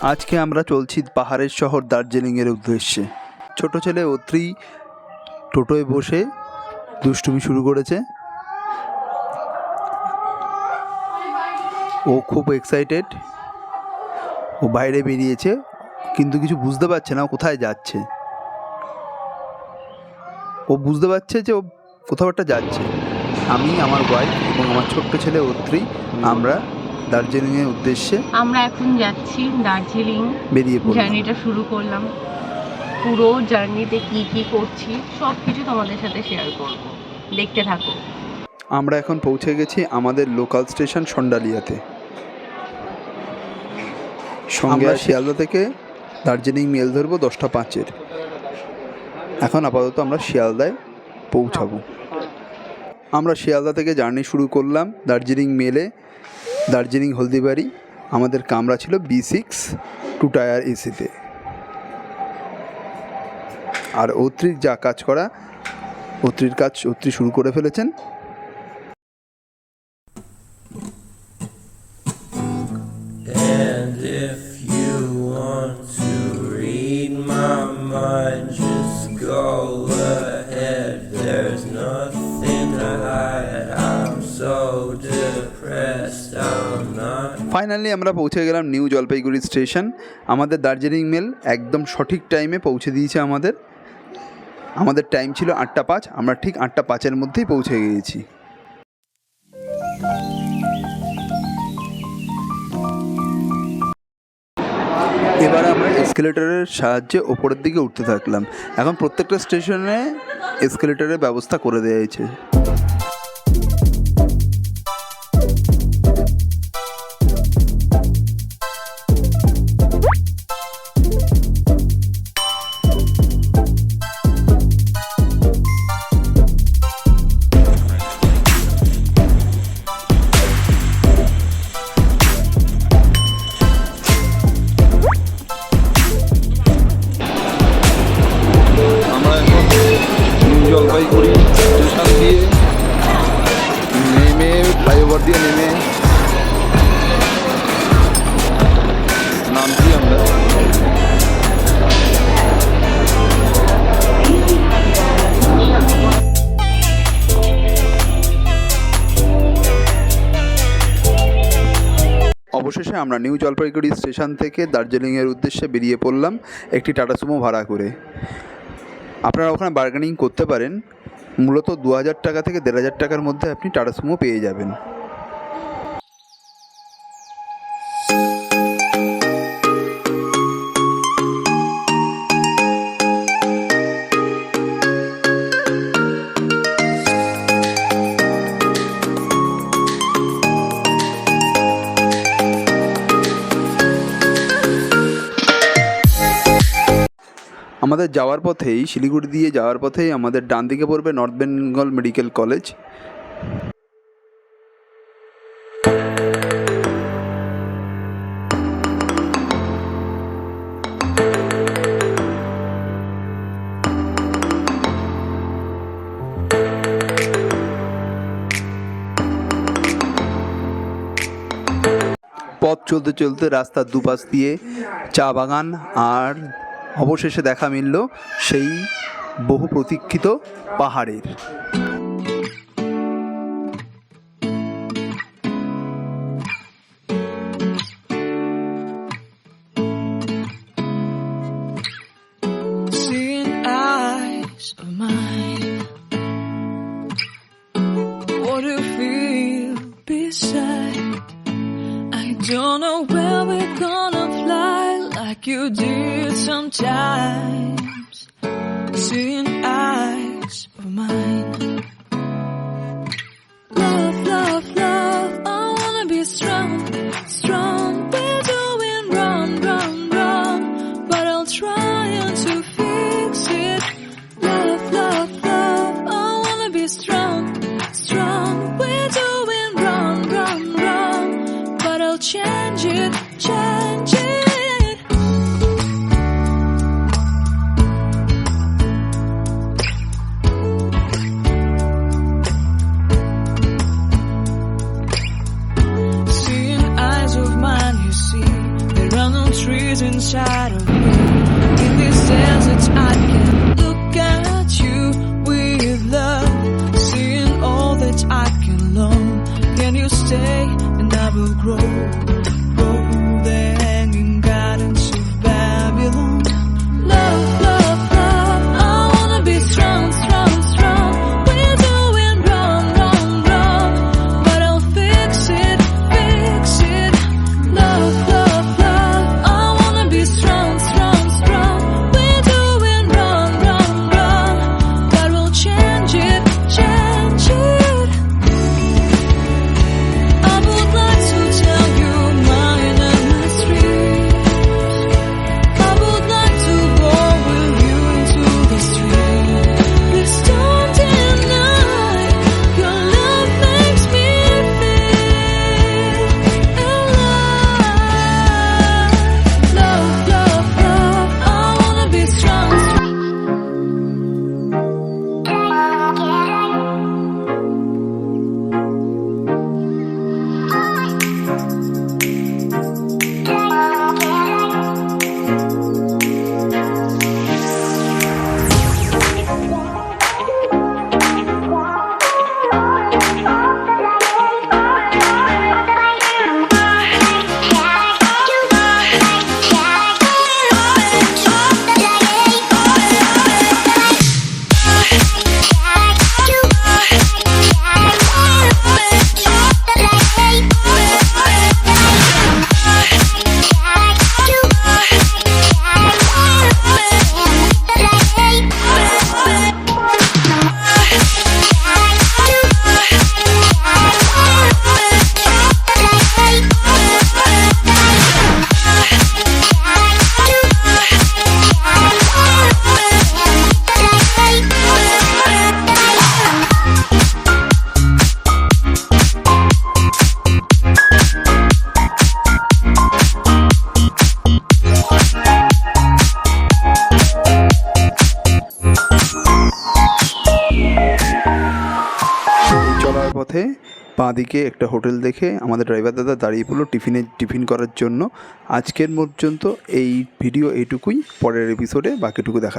আজকে আমরা চলছি পাহাড়ের শহর দার্জিলিংয়ের উদ্দেশ্যে। ছোট ছেলে অত্রি টোটোয় বসে দুষ্টুমি শুরু করেছে। ও খুব এক্সাইটেড, ও বাইরে বেরিয়েছে কিন্তু কিছু বুঝতে পারছে না ও কোথায় যাচ্ছে। ও বুঝতে পারছে যে ও কোথাও একটা যাচ্ছে। আমি, আমার ওয়াইফ এবং আমার ছোট্ট ছেলে অত্রি আমরা দার্জিলিংয়ের উদ্দেশ্যে আমরা এখন যাচ্ছি দার্জিলিং, বেরিয়ে পড়লাম। জার্নিটা শুরু করলাম। পুরো জার্নিতে কি কি করছি সব কিছু তোমাদের সাথে শেয়ার করব, দেখতে থাকো। আমরা এখন পৌঁছে গেছি আমাদের লোকাল স্টেশন সন্ডালিয়াতে। সঙ্গে শিয়ালদা থেকে দার্জিলিং মেল ধরবো 10টা 5-এর। এখন আপাতত আমরা শিয়ালদায় পৌঁছাবো। আমরা শিয়ালদা থেকে জার্নি শুরু করলাম দার্জিলিং মেলে, দার্জিলিং হলদিবাড়ি। আমাদের কামরা ছিল B6 2 টায়ার এসিতে। আর অত্রির যা কাজ করা, অত্রির কাজ অত্রি শুরু করে ফেলেছেন। And if you want to read my mind, just go ahead. There's nothing to hide. I'm so depressed. I'm not. Finally আমরা পৌঁছে গেলাম নিউ জলপাইগুড়ি স্টেশন। আমাদের দার্জিলিং মেল একদম সঠিক টাইমে পৌঁছে দিয়েছে আমাদের টাইম ছিল 8টা 5। আমরা ঠিক 8টা 5-এর মধ্যেই পৌঁছে গিয়েছি। এবার আমরা এসকেলেটরের সাহায্যে ওপরের দিকে উঠতে থাকলাম। এখন প্রত্যেকটা স্টেশনে এসকেলেটরের ব্যবস্থা করে দেওয়া হয়েছে। জলপাইগুড়ি স্টেশন দিয়ে নেমে ফ্লাইওভার দিয়ে নেমে নামছি আমরা। অবশেষে আমরা নিউ জলপাইগুড়ি স্টেশন থেকে দার্জিলিংয়ের উদ্দেশ্যে বেরিয়ে পড়লাম একটি টাটা সুমো ভাড়া করে। আপনারা ওখানে বার্গেনিং করতে পারেন। মূলত 2000 টাকা থেকে 1500 টাকার মধ্যে আপনি টাটা সুমো পেয়ে যাবেন। আমাদের যাওয়ার পথেই, শিলিগুড়ি দিয়ে যাওয়ার পথেই আমাদের ডান দিকে পড়বে নর্থ বেঙ্গল মেডিকেল কলেজ। পথ চলতে চলতে রাস্তার দুপাশ দিয়ে চা বাগান, আর অবশেষে দেখা মিলল সেই বহু প্রতীক্ষিত পাহাড়ের। Seeing eyes of mine, what do you feel beside? I don't know where we're gonna fly like you did sometimes. Seeing eyes of mine. Love, love, love, I wanna be strong, strong. We're doing wrong, wrong, wrong, but I'll try to fix it. Love, love, love, I wanna be strong, strong. We're doing wrong, wrong, wrong, but I'll change it, change it. Seeing eyes of mine, you see, there are no trees inside of me. In this desert I can look at you with love, seeing all that I can learn. Can you stay and I will grow the hanging gardens of Babylon. Love, love, love, I wanna be strong, strong, strong. We're doing wrong, wrong, wrong, but I'll fix it, fix it. Love, love, love, I wanna be strong, strong, strong. We're doing wrong, wrong, wrong, but we'll change it, change it. I would like to tell you mine and my street. I would like to go with you into the street. Please don't deny, your love makes me feel alive. Love, love, love, I wanna be strong. চলার পথে বাঁ দিকে একটা hotel দেখে আমাদের driver দাদা দাঁড়িয়ে পড়লো টিফিন করার জন্য। আজকের পর্যন্ত এই ভিডিও এইটুকুই, পরের এপিসোডে বাকিটুকু দেখা যাবে।